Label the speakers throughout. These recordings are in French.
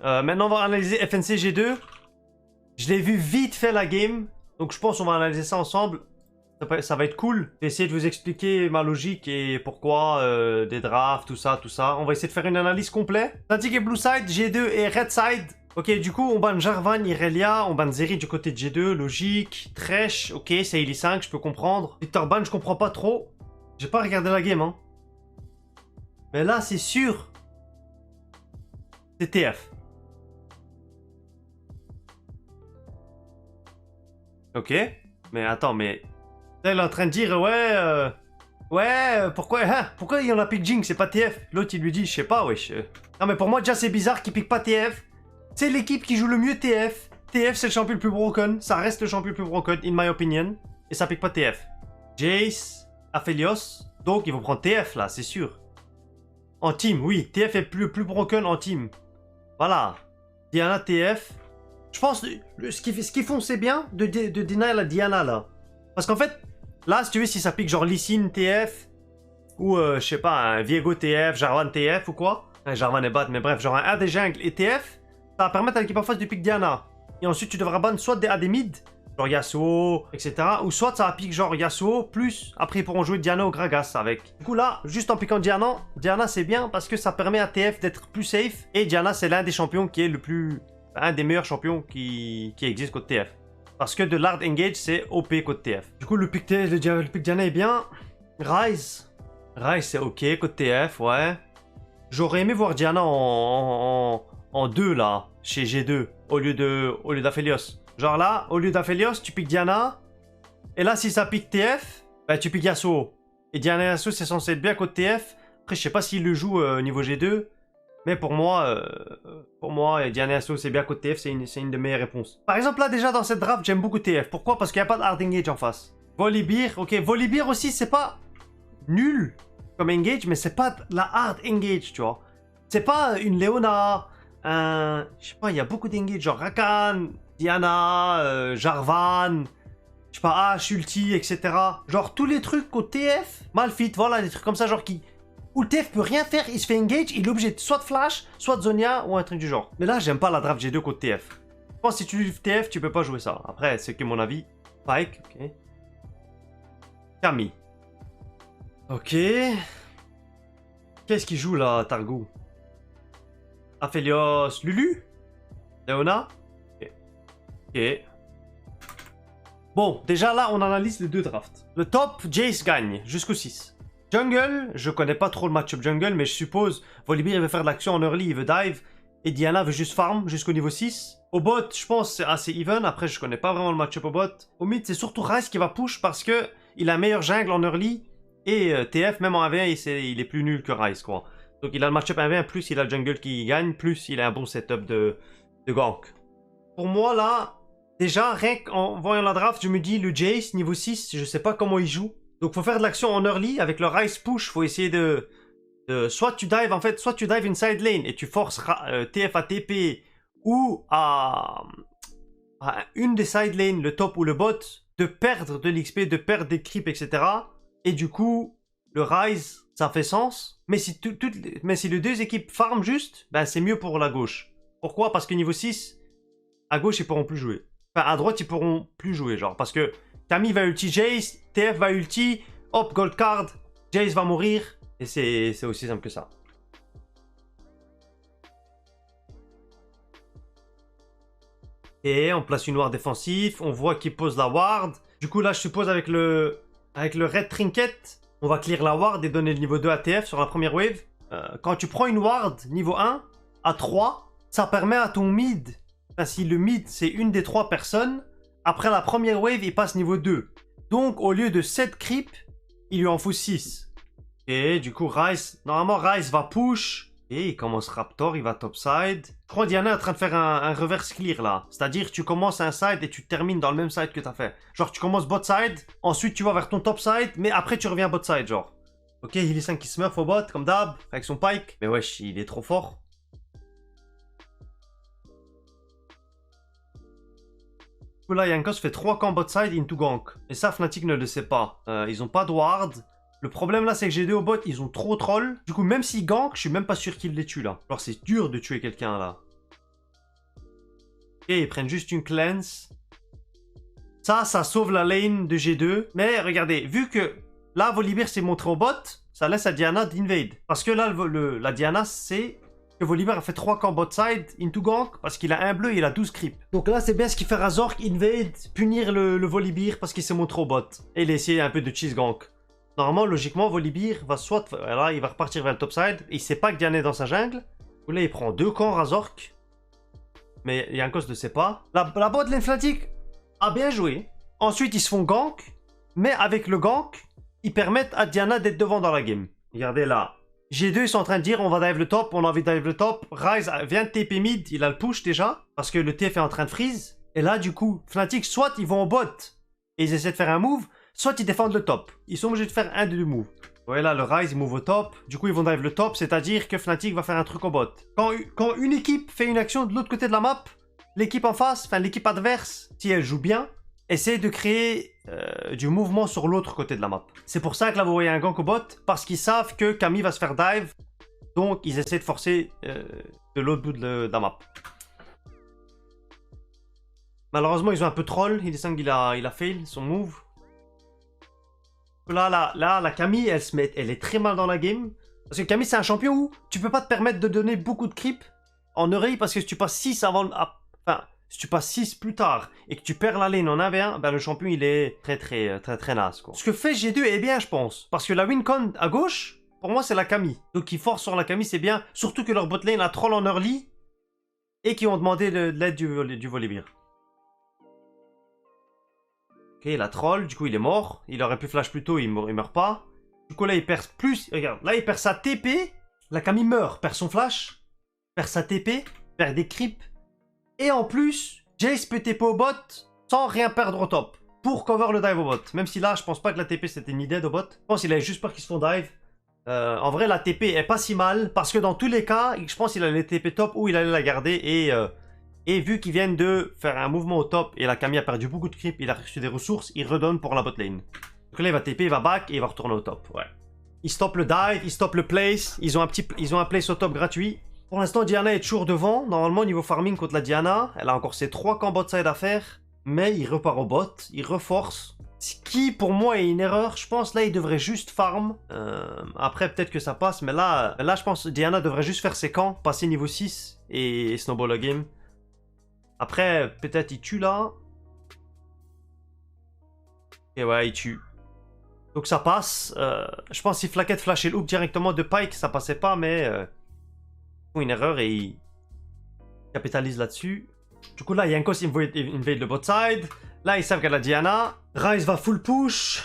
Speaker 1: Maintenant, on va analyser FNC G2. Je l'ai vu vite fait la game. Donc, je pense qu'on va analyser ça ensemble. Ça va être cool. Je vais essayer de vous expliquer ma logique et pourquoi des drafts, tout ça, tout ça. On va essayer de faire une analyse complète. Fnatic et Blue Side, G2 et Red Side. Ok, du coup, on banne Jarvan, Irelia, on banne Zeri du côté de G2, logique. Thresh, ok, c'est Ellie 5, je peux comprendre. Victor Ban, je comprends pas trop. J'ai pas regardé la game, hein. Mais là, c'est sûr. C'est TF. Ok, mais attends, mais... Là, il est en train de dire, pourquoi il y en a pick Jinx, c'est pas TF? L'autre, il lui dit, je sais pas, wesh. Non, mais pour moi, déjà, c'est bizarre qu'il pique pas TF. C'est l'équipe qui joue le mieux TF. TF, c'est le champion le plus broken. Ça reste le champion le plus broken, in my opinion. Et ça pique pas TF. Jace, Aphelios. Donc, ils vont prendre TF, là, c'est sûr. En team, oui. TF est le plus broken en team. Voilà. Diana, TF. Je pense, ce qu'ils font, c'est bien de deny la Diana, là. Parce qu'en fait, là, si tu veux, si ça pique genre Lee Sin TF, ou je sais pas, un Viego TF, Jarvan TF ou quoi. Jarvan est bad, mais bref, genre un AD jungle et TF, ça va permettre à l'équipe en face de pick Diana. Et ensuite, tu devras ban soit des AD mid, genre Yasuo, etc. Ou soit ça va pique genre Yasuo, plus après ils pourront jouer Diana ou Gragas avec. Du coup là, juste en piquant Diana, Diana c'est bien parce que ça permet à TF d'être plus safe. Et Diana c'est l'un des champions qui est un des meilleurs champions qui existe côté TF. Parce que de l'hard engage, c'est OP côté TF. Du coup, le pick Diana est bien. Ryze, c'est ok côté TF, ouais. J'aurais aimé voir Diana en 2 là, chez G2, au lieu d'Aphelios. Genre là, au lieu d'Aphelios, tu piques Diana. Et là, si ça pique TF, bah tu piques Yasuo. Et Diana et Yasuo, c'est censé être bien côté TF. Après, je sais pas s'il le joue niveau G2. Mais pour moi, Diana Yasuo, c'est bien côté TF, c'est une de mes réponses. Par exemple, là, déjà, dans cette draft, j'aime beaucoup TF. Pourquoi? Parce qu'il n'y a pas de hard engage en face. Volibear, ok. Volibear aussi, c'est pas nul comme engage, mais c'est pas la hard engage, tu vois. C'est pas une Leona, je sais pas, il y a beaucoup d'engage, genre Rakan, Diana, Jarvan, je sais pas, H, Ulti, etc. Genre, tous les trucs au TF, mal fit, voilà, des trucs comme ça, genre qui... Où le TF peut rien faire, il se fait engage, il est obligé de soit de flash, soit de Zonia ou un truc du genre. Mais là, j'aime pas la draft G2 contre TF. Je pense que si tu joues TF, tu peux pas jouer ça. Après, c'est que mon avis. Pike, ok. Camille. Ok. Qu'est-ce qu'il joue là, Targou? Aphelios, Lulu? Leona? Ok. Ok. Bon, déjà là, on analyse les deux drafts. Le top, Jace gagne jusqu'au 6. Jungle, je connais pas trop le match-up jungle, mais je suppose Volibear il veut faire de l'action en early, il veut dive, et Diana veut juste farm jusqu'au niveau 6. Au bot, je pense c'est assez even, après je connais pas vraiment le match-up au bot. Au mid, c'est surtout Ryze qui va push parce que il a un meilleur jungle en early, et TF, même en 1v1, il est plus nul que Ryze, quoi. Donc il a le match-up 1v1, plus il a le jungle qui gagne, plus il a un bon setup de gank. Pour moi, là, déjà, rien qu'en voyant la draft, je me dis, le Jace, niveau 6, je sais pas comment il joue. Donc faut faire de l'action en early, avec le Ryze push, faut essayer de soit tu dive, en fait, soit tu dive une side lane et tu forces TF à TP, ou à une des side lanes, le top ou le bot, de perdre de l'XP, de perdre des creeps, etc. Et du coup, le Ryze, ça fait sens. Mais si les deux équipes farm juste, ben c'est mieux pour la gauche. Pourquoi? Parce que niveau 6, à gauche, ils pourront plus jouer. Enfin, à droite, ils pourront plus jouer, genre. Parce que Camille va ulti Jace, TF va ulti, hop, gold card, Jace va mourir. Et c'est aussi simple que ça. Et on place une ward défensif, on voit qu'il pose la ward. Du coup, là, je suppose avec le red trinket, on va clear la ward et donner le niveau 2 à TF sur la première wave. Quand tu prends une ward niveau 1 à 3, ça permet à ton mid, enfin, si le mid c'est une des 3 personnes, après la première wave, il passe niveau 2. Donc, au lieu de 7 creeps, il lui en faut 6. Et du coup, Ryze, normalement, Ryze va push. Et il commence Raptor, il va topside. Je crois Diana est en train de faire un reverse clear là. C'est-à-dire, tu commences un side et tu termines dans le même side que tu as fait. Genre, tu commences bot side, ensuite tu vas vers ton top side, mais après tu reviens bot side, genre. Ok, il est 5 qui smurf au bot, comme d'hab, avec son pike. Mais wesh, il est trop fort. Là, Yankos fait 3 camps bot side into gank. Et ça, Fnatic ne le sait pas. Ils ont pas de ward. Le problème là, c'est que G2 au bot, ils ont trop troll. Du coup, même s'ils gank, je suis même pas sûr qu'ils les tuent là. Alors, c'est dur de tuer quelqu'un là. Ok, ils prennent juste une cleanse. Ça sauve la lane de G2. Mais regardez, vu que là, Volibear s'est montré au bot, ça laisse à Diana d'invade. Parce que là, la Diana, c'est que Volibear a fait 3 camps bot side into gank parce qu'il a un bleu et il a 12 creeps. Donc là, c'est bien ce qu'il fait Razork, invade, punir le Volibear parce qu'il s'est montré au bot. Et il a essayé un peu de cheese gank. Normalement, logiquement, Volibear va soit... Là, il va repartir vers le top side. Il sait pas que Diana est dans sa jungle. Là, il prend 2 camps Razork. Mais Jankos ne sait pas. La bot lane Fnatic a bien joué. Ensuite, ils se font gank. Mais avec le gank, ils permettent à Diana d'être devant dans la game. Regardez là. G2, ils sont en train de dire on va dive le top, on a envie de dive le top. Ryze vient de TP mid, il a le push déjà. Parce que le TF est en train de freeze. Et là, du coup, Fnatic, soit ils vont au bot et ils essaient de faire un move, soit ils défendent le top. Ils sont obligés de faire un des deux moves. Ouais, là, le Ryze, il move au top. Du coup, ils vont dive le top, c'est-à-dire que Fnatic va faire un truc au bot. Quand une équipe fait une action de l'autre côté de la map, l'équipe en face, enfin l'équipe adverse, si elle joue bien, essaie de créer du mouvement sur l'autre côté de la map. C'est pour ça que là, vous voyez un gank au bot, parce qu'ils savent que Camille va se faire dive. Donc, ils essaient de forcer de l'autre bout de la map. Malheureusement, ils ont un peu troll. Il semble qu'il a fail son move. Là, la Camille, elle est très mal dans la game. Parce que Camille, c'est un champion où tu peux pas te permettre de donner beaucoup de creep en early, parce que si tu passes 6 avant... Enfin, si tu passes 6 plus tard et que tu perds la lane en 1v1, ben le champion, il est très naze, quoi. Ce que fait G2 est bien, je pense. Parce que la wincon à gauche, pour moi, c'est la Camille. Donc, ils forcent sur la Camille, c'est bien. Surtout que leur bot lane a troll en early et qui ont demandé de l'aide du Volibear. Ok, la troll, du coup il est mort. Il aurait pu flash plus tôt, il meurt pas. Du coup là il perd plus, regarde, là il perd sa TP. La Camille meurt, perd son flash, perd sa TP, perd des creeps. Et en plus, Jace peut TP au bot sans rien perdre au top. Pour cover le dive au bot. Même si là je pense pas que la TP c'était ni dead au bot. Je pense qu'il avait juste peur qu'ils se font dive. En vrai la TP est pas si mal. Parce que dans tous les cas, je pense qu'il allait TP top ou il allait la garder et vu qu'ils viennent de faire un mouvement au top et la Camille a perdu beaucoup de creep, il a reçu des ressources, il redonne pour la bot lane. Donc là il va TP, il va back et il va retourner au top. Ouais. Il stoppe le dive, il stoppe le place, ils ont un place au top gratuit. Pour l'instant Diana est toujours devant, normalement niveau farming contre la Diana, elle a encore ses 3 camps bot side à faire. Mais il repart au bot, il reforce. Ce qui pour moi est une erreur, je pense là il devrait juste farm. Après peut-être que ça passe, mais là je pense Diana devrait juste faire ses camps, passer niveau 6 et snowball la game. Après, peut-être il tue là. Et ouais, il tue. Donc ça passe. Je pense si Flaquette flashait le hook directement de Pyke, ça passait pas, mais... une erreur et il capitalise là-dessus. Du coup là, Jankos invade le bot side. Là, ils savent qu'il y a la Diana. Ryze va full push.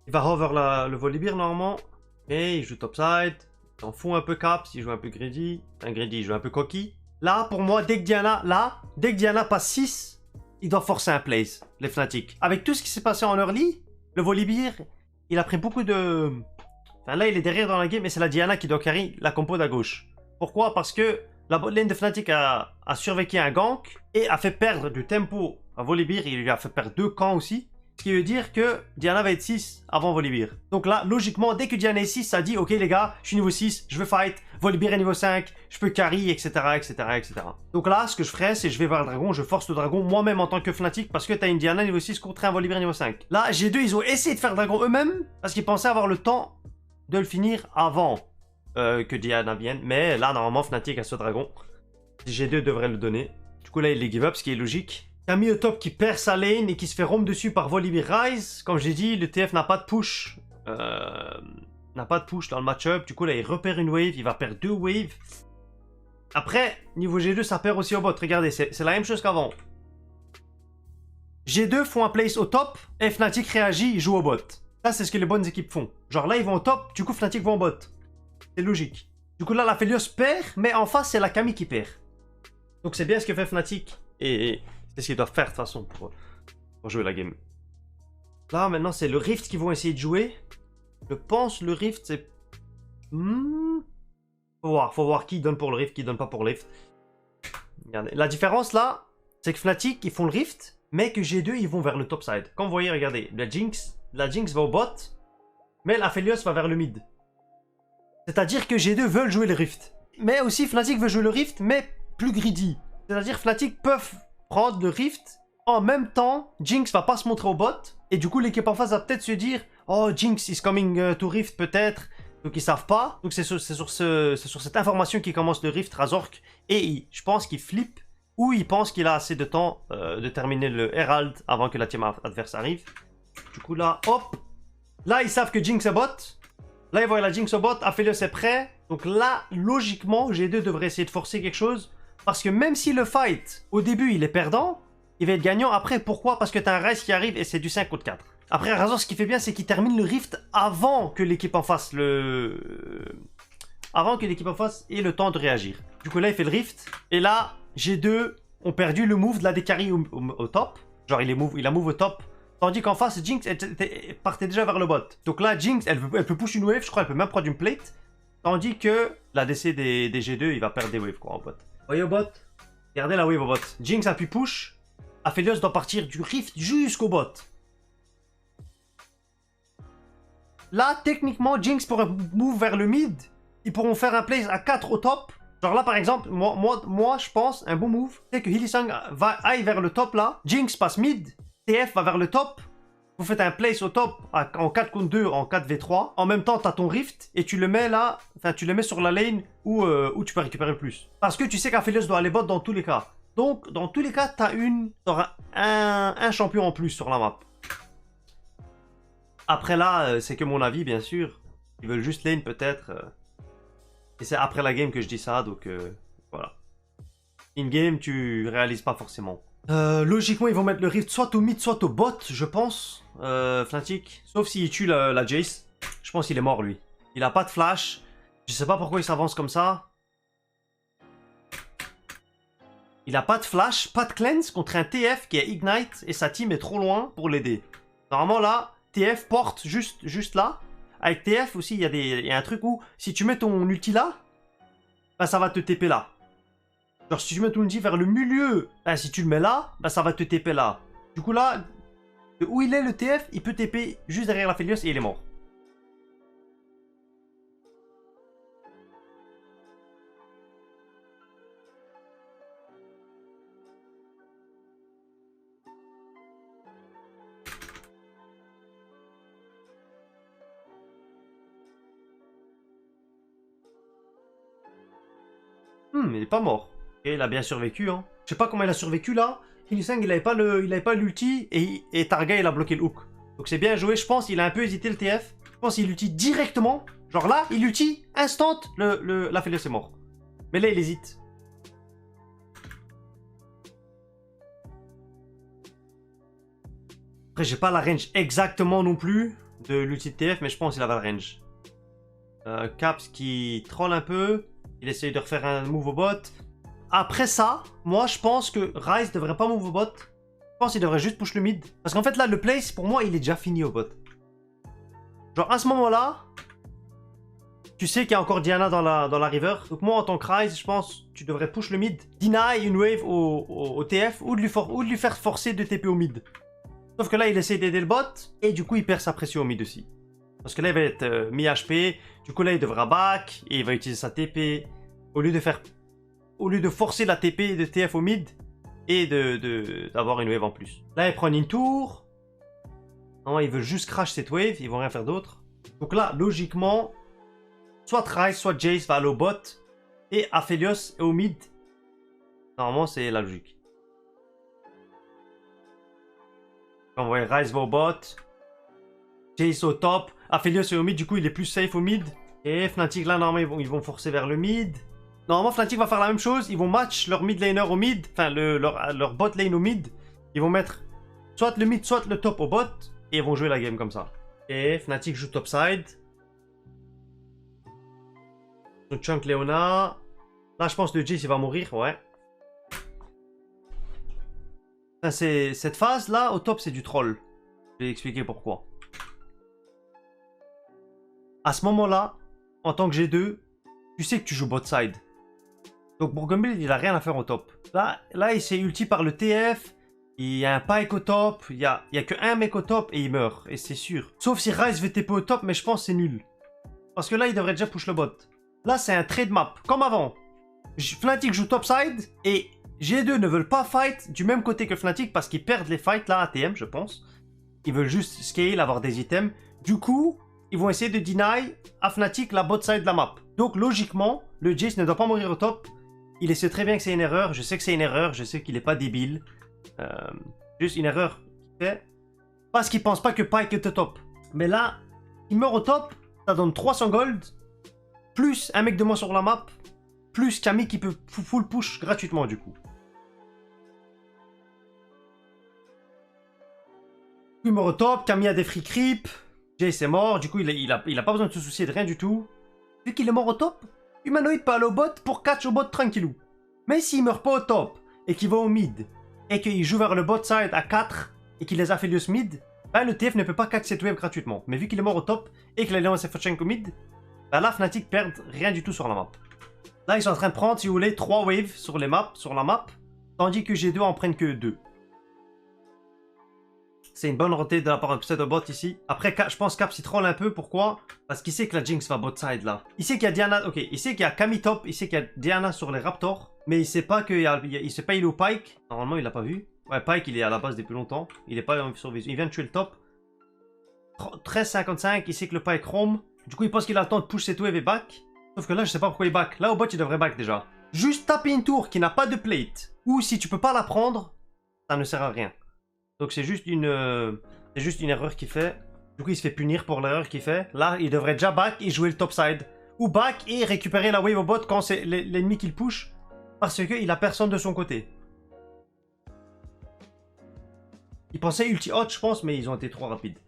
Speaker 1: Il va hover le Volibear normalement. Et il joue top side. Il s'en fout un peu Caps, il joue un peu greedy. Un greedy, il joue un peu cocky. Là, pour moi, dès que Diana passe 6, il doit forcer un place, les Fnatic. Avec tout ce qui s'est passé en early, le Volibear, il a pris beaucoup de... Enfin, là, il est derrière dans la game, mais c'est la Diana qui doit carry la compo à gauche. Pourquoi? Parce que la botlane de Fnatic a survécu un gank et a fait perdre du tempo à Volibear. Il lui a fait perdre 2 camps aussi. Ce qui veut dire que Diana va être 6 avant Volibear. Donc là, logiquement, dès que Diana est 6, ça dit « Ok les gars, je suis niveau 6, je veux fight, Volibear est niveau 5, je peux carry, etc. etc. » Donc là, ce que je ferais, c'est je vais voir le dragon, je force le dragon moi-même en tant que Fnatic parce que t'as une Diana niveau 6 contre un Volibear niveau 5. Là, G2, ils ont essayé de faire le dragon eux-mêmes parce qu'ils pensaient avoir le temps de le finir avant que Diana vienne. Mais là, normalement, Fnatic a ce dragon. G2 devrait le donner. Du coup, là, il les give up, ce qui est logique. Camille au top qui perd sa lane et qui se fait roam dessus par Volibear Ryze. Comme j'ai dit, le TF n'a pas de push. N'a pas de push dans le match-up. Du coup, là, il repère une wave. Il va perdre 2 waves. Après, niveau G2, ça perd aussi au bot. Regardez, c'est la même chose qu'avant. G2 font un place au top et Fnatic réagit, il joue au bot. Ça, c'est ce que les bonnes équipes font. Genre là, ils vont au top, du coup, Fnatic vont au bot. C'est logique. Du coup, là, la Felios perd, mais en face, c'est la Camille qui perd. Donc, c'est bien ce que fait Fnatic. Et c'est ce qu'ils doivent faire, de toute façon, pour jouer la game. Là, maintenant, c'est le Rift qu'ils vont essayer de jouer. Je pense le Rift, c'est... Faut voir qui donne pour le Rift, qui donne pas pour le Rift. Regardez. La différence, là, c'est que Fnatic, ils font le Rift, mais que G2, ils vont vers le top side. Comme vous voyez, regardez, la Jinx va au bot, mais la Felios va vers le mid. C'est-à-dire que G2 veulent jouer le Rift. Mais aussi, Fnatic veut jouer le Rift, mais plus greedy. C'est-à-dire Fnatic peuvent prendre le Rift. En même temps, Jinx va pas se montrer au bot. Et du coup, l'équipe en face va peut-être se dire oh, Jinx is coming to Rift peut-être. Donc ils savent pas. Donc c'est sur cette information qu'il commence le Rift Razork. Et je pense qu'il flippe. Ou il pense qu'il a assez de temps de terminer le Herald avant que la team adverse arrive. Du coup là, hop. Là, ils savent que Jinx est bot. Là, ils voient la Jinx au bot. Aphelios est prêt. Donc là, logiquement, G2 devrait essayer de forcer quelque chose. Parce que même si le fight, au début, il est perdant, il va être gagnant après. Pourquoi? Parce que t'as un Ryze qui arrive et c'est du 5 contre 4. Après, Razor, ce qu'il fait bien, c'est qu'il termine le Rift avant que l'équipe en face avant que l'équipe en face ait le temps de réagir. Du coup, là, il fait le Rift. Et là, G2 ont perdu le move de la Dekari au top. Genre, il a move au top. Tandis qu'en face, Jinx partait déjà vers le bot. Donc là, Jinx, elle peut push une wave, je crois, elle peut même prendre une plate. Tandis que la DC des G2, il va perdre des waves, quoi, en bot. Voyez au bot. Regardez la wave au bot. Jinx appuie push. Aphelios doit partir du Rift jusqu'au bot. Là, techniquement, Jinx pourrait move vers le mid. Ils pourront faire un place à 4 au top. Genre là, par exemple, moi je pense, un bon move, c'est que Hylissang aille vers le top là. Jinx passe mid. TF va vers le top. Vous faites un place au top en 4 contre 2, en 4v3. En même temps, tu as ton Rift et tu le mets là, enfin tu le mets sur la lane où tu peux récupérer le plus. Parce que tu sais qu'Aphelios doit aller bot dans tous les cas. Donc, dans tous les cas, t'auras un champion en plus sur la map. Après là, c'est que mon avis, bien sûr. Ils veulent juste lane peut-être. Et c'est après la game que je dis ça, donc voilà. In-game, tu réalises pas forcément. Logiquement, ils vont mettre le Rift soit au mid, soit au bot, je pense. Fnatic. Sauf s'il tue la Jace. Je pense qu'il est mort, lui. Il a pas de flash. Je sais pas pourquoi il s'avance comme ça. Il a pas de flash, pas de cleanse contre un TF qui est Ignite et sa team est trop loin pour l'aider. Normalement, là, TF porte juste là. Avec TF aussi, il y a un truc où si tu mets ton ulti là, bah, ça va te TP là. Genre si tu mets ton ulti vers le milieu, bah, si tu le mets là, bah, ça va te TP là. Du coup là, de où il est le TF, il peut TP juste derrière l'Aphelios et il est mort. Il est pas mort. Et il a bien survécu, hein. Je sais pas comment il a survécu là. Hylissang, il avait pas l'ulti et Targa il a bloqué le hook. Donc c'est bien joué, je pense. Il a un peu hésité le TF. Je pense qu'il ulti directement. Genre là, il ulti instant, l'Aphelios est mort. Mais là, il hésite. Après, j'ai pas la range exactement non plus de l'ulti de TF, mais je pense qu'il avait la range. Caps qui troll un peu. Il essaye de refaire un move au bot. Après ça, moi je pense que Ryze devrait pas move au bot. Je pense qu'il devrait juste push le mid. Parce qu'en fait là, le place, pour moi, il est déjà fini au bot. Genre à ce moment-là, tu sais qu'il y a encore Diana dans la river. Donc moi en tant que Ryze, je pense tu devrais push le mid. Deny une wave au TF ou de lui faire forcer de TP au mid. Sauf que là, il essaie d'aider le bot. Et du coup, il perd sa pression au mid aussi. Parce que là, il va être mi-HP. Du coup, là, il devra back. Et il va utiliser sa TP. Au lieu de forcer la TP de TF au mid. Et d'avoir une wave en plus. Là, il prend une tour. Non, ils veulent juste crash cette wave. Ils vont rien faire d'autre. Donc là, logiquement, soit Ryze, soit Jace va aller au bot. Et Aphelios est au mid. Normalement, c'est la logique. On voit Ryze va au bot. Jace au top. Aphelios est au mid, du coup il est plus safe au mid. Et Fnatic là, normalement ils vont forcer vers le mid. Normalement Fnatic va faire la même chose. Ils vont match leur mid laner au mid. Enfin leur bot lane au mid. Ils vont mettre soit le mid, soit le top au bot. Et ils vont jouer la game comme ça. Et Fnatic joue topside. Chunk Leona. Là je pense que le Jace il va mourir, ouais. Enfin, cette phase là au top c'est du troll. Je vais expliquer pourquoi. À ce moment-là, en tant que G2, tu sais que tu joues bot side. Donc Bourgumbil, il a rien à faire au top. Là il s'est ulti par le TF. Il y a un Pyke au top. Il y a que un mec au top et il meurt. Et c'est sûr. Sauf si Ryze veut TP au top, mais je pense que c'est nul. Parce que là, il devrait déjà push le bot. Là, c'est un trade map. Comme avant. Fnatic joue topside et G2 ne veulent pas fight du même côté que Fnatic parce qu'ils perdent les fights là, ATM, je pense. Ils veulent juste scale, avoir des items. Du coup, ils vont essayer de deny à Fnatic la bot side de la map. Donc logiquement, le Jace ne doit pas mourir au top. Il sait très bien que c'est une erreur. Je sais que c'est une erreur. Je sais qu'il n'est pas débile. Juste une erreur qu'il fait. Parce qu'il pense pas que Pyke est au top. Mais là, il meurt au top. Ça donne 300 gold. Plus un mec de moins sur la map. Plus Camille qui peut full push gratuitement du coup. Il meurt au top. Camille a des free creep. Jace est mort. Du coup, il a pas besoin de se soucier de rien du tout. Vu qu'il est mort au top, Humanoid peut aller au bot pour catch au bot tranquillou. Mais s'il meurt pas au top et qu'il va au mid et qu'il joue vers le bot side à 4 et qu'il les a Aphelios mid, ben le TF ne peut pas catch cette wave gratuitement. Mais vu qu'il est mort au top et qu'il a lancé Fochenko mid, ben là Fnatic perd rien du tout sur la map. Là ils sont en train de prendre, si vous voulez, 3 waves sur la map, tandis que G2 en prennent que 2. C'est une bonne rotation de la part de Pseudo-Bot ici. Après, je pense Caps il troll un peu. Pourquoi? Parce qu'il sait que la Jinx va bot side là. Il sait qu'il y a Diana. Ok, il sait qu'il y a Camille top. Il sait qu'il y a Diana sur les Raptors. Mais il sait pas qu'il il sait pas il est au Pyke. Normalement, il l'a pas vu. Ouais, Pyke il est à la base depuis longtemps. Il est pas sur vision. Il vient de tuer le top. 13,55. Il sait que le Pyke roam. Du coup, il pense qu'il a le temps de push cette wave et back. Sauf que là, je sais pas pourquoi il back. Là, au bot, il devrait back déjà. Juste taper une tour qui n'a pas de plate. Ou si tu peux pas la prendre, ça ne sert à rien. Donc c'est juste une erreur qu'il fait. Du coup, il se fait punir pour l'erreur qu'il fait. Là, il devrait déjà back et jouer le top side. Ou back et récupérer la wave au bot quand c'est l'ennemi qu'il push. Parce qu'il a personne de son côté. Il pensait ulti hot, je pense, mais ils ont été trop rapides.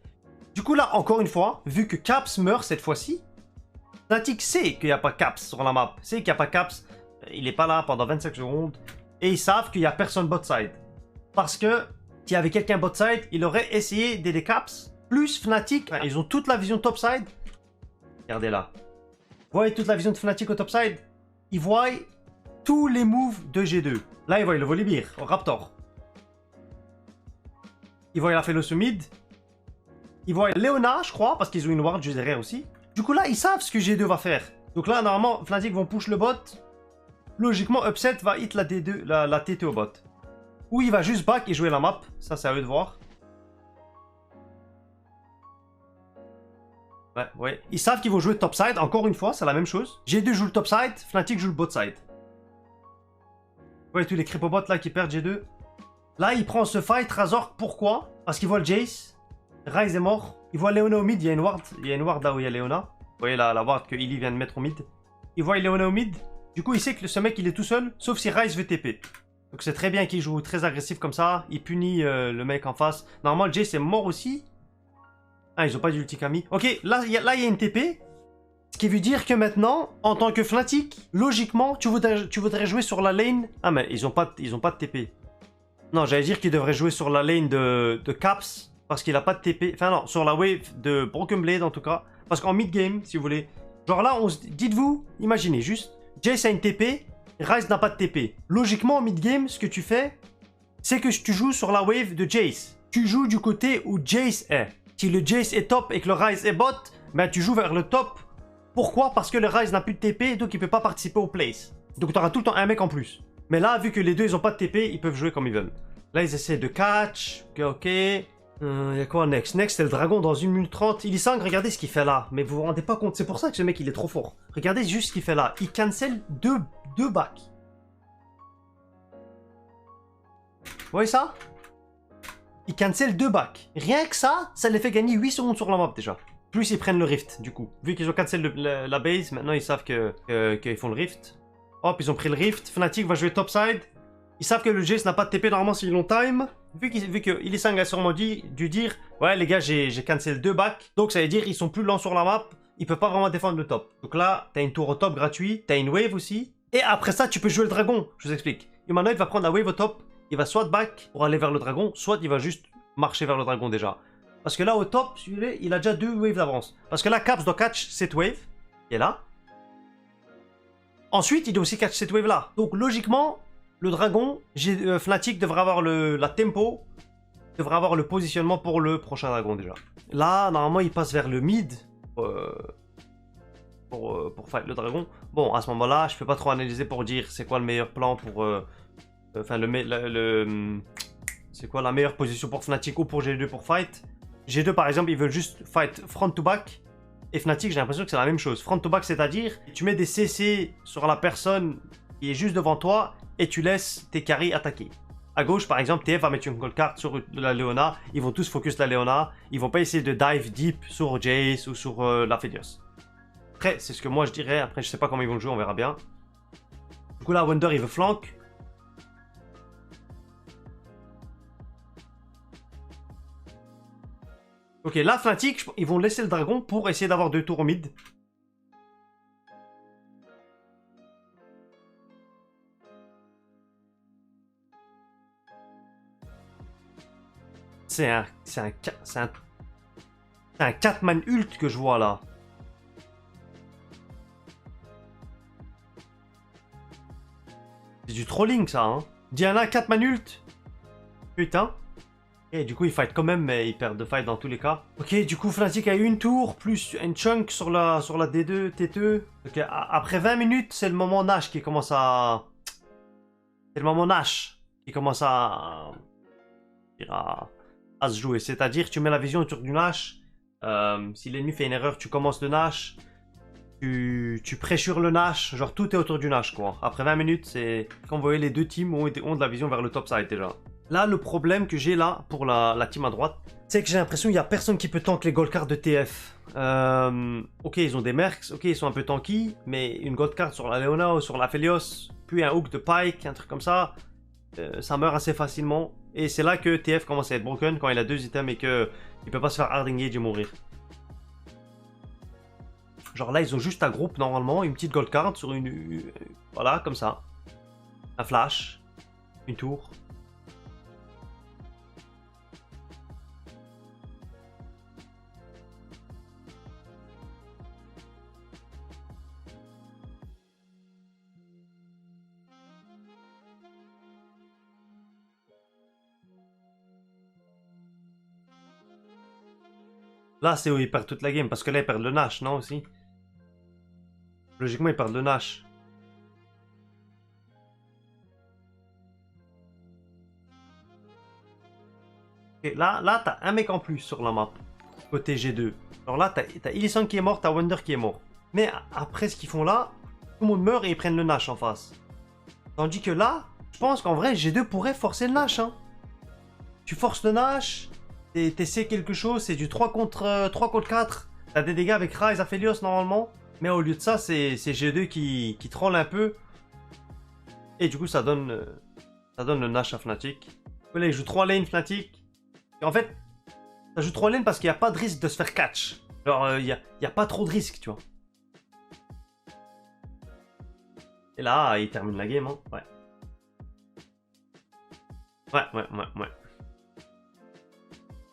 Speaker 1: Du coup, là, encore une fois, vu que Caps meurt cette fois-ci, Fnatic sait qu'il n'y a pas Caps sur la map. Sait qu'il n'y a pas Caps. Il n'est pas là pendant 25 secondes. Et ils savent qu'il n'y a personne bot side. Parce que s'il y avait quelqu'un bot side, il aurait essayé d'aider Caps. Plus Fnatic, ils ont toute la vision top side. Regardez là. Vous voyez toute la vision de Fnatic au top side. Ils voient tous les moves de G2. Là, ils voient le Volibear au Raptor. Ils voient la Aphelios au mid. Ils voient Leona, je crois, parce qu'ils ont une ward juste derrière aussi. Du coup, là, ils savent ce que G2 va faire. Donc là, normalement, Fnatic vont push le bot. Logiquement, Upset va hit la D2, la TT au bot. Ou il va juste back et jouer la map. Ça, c'est à eux de voir. Ouais, ouais. Ils savent qu'ils vont jouer top side. Encore une fois, c'est la même chose. G2 joue le top side. Fnatic joue le bot side. Ouais, tous les crypto bots là qui perdent G2. Là, il prend ce fight. Razork, pourquoi? Parce qu'il voit le Jace. Ryze est mort. Il voit Leona au mid. Il y a une ward. Il y a une ward là où il y a Leona. Vous voyez la ward que Illy vient de mettre au mid. Il voit Leona au mid. Du coup, il sait que ce mec, il est tout seul. Sauf si Ryze veut TP. Donc c'est très bien qu'il joue très agressif comme ça. Il punit le mec en face. Normalement, le Jace est mort aussi. Ah, ils ont pas d'ulti Camille. Ok, là, il y a une TP. Ce qui veut dire que maintenant, en tant que Fnatic, logiquement, tu voudrais jouer sur la lane. Ah, mais ils ont pas de TP. Non, j'allais dire qu'ils devraient jouer sur la lane de Caps. Parce qu'il a pas de TP. Enfin, non, sur la wave de Broken Blade en tout cas. Parce qu'en mid-game, si vous voulez. Genre là, dites-vous, imaginez juste. Jace a une TP. Ryze n'a pas de TP. Logiquement, en mid-game, ce que tu fais, c'est que tu joues sur la wave de Jace. Tu joues du côté où Jace est. Si le Jace est top et que le Ryze est bot, ben tu joues vers le top. Pourquoi? Parce que le Ryze n'a plus de TP, donc il peut pas participer au place. Donc tu auras tout le temps un mec en plus. Mais là, vu que les deux, ils ont pas de TP, ils peuvent jouer comme ils veulent. Là, ils essaient de catch. Ok. Il y a quoi next? Next, c'est le dragon dans 1 minute 30. Il sang, regardez ce qu'il fait là. Mais vous vous rendez pas compte. C'est pour ça que ce mec, il est trop fort. Regardez juste ce qu'il fait là. Il cancel deux backs. Vous voyez ça? Il cancel 2 backs. Rien que ça, ça les fait gagner 8 secondes sur la map déjà. Plus ils prennent le rift du coup. Vu qu'ils ont cancel la base, maintenant ils savent qu'ils font le rift. Hop, ils ont pris le rift. Fnatic va jouer topside. Ils savent que le Jace n'a pas de TP normalement s'ils l'ont time. Vu que Illisang a sûrement dû dire ouais les gars j'ai cancel 2 backs. Donc ça veut dire ils sont plus lents sur la map. Ils peuvent pas vraiment défendre le top. Donc là, t'as une tour au top gratuit. T'as une wave aussi. Et après ça, tu peux jouer le dragon. Je vous explique. Humanoid va prendre la wave au top. Il va soit back pour aller vers le dragon, soit il va juste marcher vers le dragon déjà. Parce que là au top, celui-là, il a déjà 2 waves d'avance. Parce que là, Caps doit catch cette wave, qui est là. Ensuite, il doit aussi catch cette wave là. Donc logiquement, le dragon, Fnatic devrait avoir la tempo, devrait avoir le positionnement pour le prochain dragon déjà. Là, normalement, il passe vers le mid pour fight le dragon. Bon, à ce moment-là, je peux pas trop analyser pour dire c'est quoi le meilleur plan Enfin, c'est quoi la meilleure position pour Fnatic ou pour G2 pour fight? G2 par exemple, ils veulent juste fight front to back. Et Fnatic, j'ai l'impression que c'est la même chose. Front to back, c'est-à-dire, tu mets des CC sur la personne qui est juste devant toi et tu laisses tes carries attaquer. À gauche, par exemple, TF va mettre une gold card sur la Leona. Ils vont tous focus la Leona. Ils vont pas essayer de dive deep sur Jace ou sur la Felios. Après, c'est ce que moi je dirais. Après, je sais pas comment ils vont jouer, on verra bien. Du coup, là, Wonder, il veut flank. Ok, là, Fnatic, ils vont laisser le dragon pour essayer d'avoir 2 tours au mid. C'est un 4-man ult que je vois là. C'est du trolling ça, hein. Diana 4-man ult. Putain. Et du coup, ils fight quand même, mais ils perdent de fight dans tous les cas. Ok, du coup, Fnatic a eu une tour, plus un chunk sur la D2, T2. Ok, après 20 minutes, c'est le moment Nash qui commence à... C'est le moment Nash qui commence à se jouer. C'est-à-dire, tu mets la vision autour du Nash. Si l'ennemi fait une erreur, tu commences le Nash. Tu pressures le Nash. Genre, tout est autour du Nash, quoi. Après 20 minutes, c'est... Quand vous voyez, les deux teams ont de la vision vers le top side, déjà. Là, le problème que j'ai là, pour la team à droite, c'est que j'ai l'impression qu'il n'y a personne qui peut tank les gold cards de TF. Ok, ils ont des mercs, ok, ils sont un peu tanky, mais une gold card sur la Leona ou sur la Felios, puis un hook de Pike, un truc comme ça, ça meurt assez facilement. Et c'est là que TF commence à être broken, quand il a 2 items et qu'il ne peut pas se faire hard engage et mourir. Genre là, ils ont juste un groupe, normalement, une petite gold card sur une... Voilà, comme ça. Un flash, une tour. Là, c'est où ils perdent toute la game, parce que là, ils perdent le Nash, non, aussi? Logiquement, ils perdent le Nash. Et là t'as un mec en plus sur la map, côté G2. Alors là, t'as Illisan qui est mort, t'as Wonder qui est mort. Mais après, ce qu'ils font là, tout le monde meurt et ils prennent le Nash en face. Tandis que là, je pense qu'en vrai, G2 pourrait forcer le Nash, hein. Tu forces le Nash... T'essaies quelque chose, c'est du 3 contre 4. T'as des dégâts avec Ryze à Felios normalement. Mais au lieu de ça, c'est G2 qui troll un peu. Et du coup, ça donne le Nash à Fnatic. Là, il joue 3 lanes Fnatic. Et en fait, ça joue 3 lanes parce qu'il n'y a pas de risque de se faire catch. Genre, il n'y a pas trop de risque, tu vois. Et là, il termine la game, hein. Ouais. Ouais.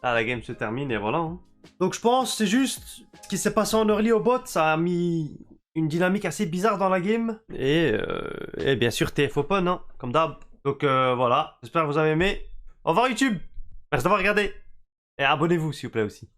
Speaker 1: Là, la game se termine et voilà. Hein. Donc je pense c'est juste ce qui s'est passé en early au bot, ça a mis une dynamique assez bizarre dans la game. Et bien sûr TF Open, hein, comme d'hab. Donc voilà, j'espère que vous avez aimé. Au revoir YouTube. Merci d'avoir regardé. Et abonnez-vous s'il vous plaît aussi.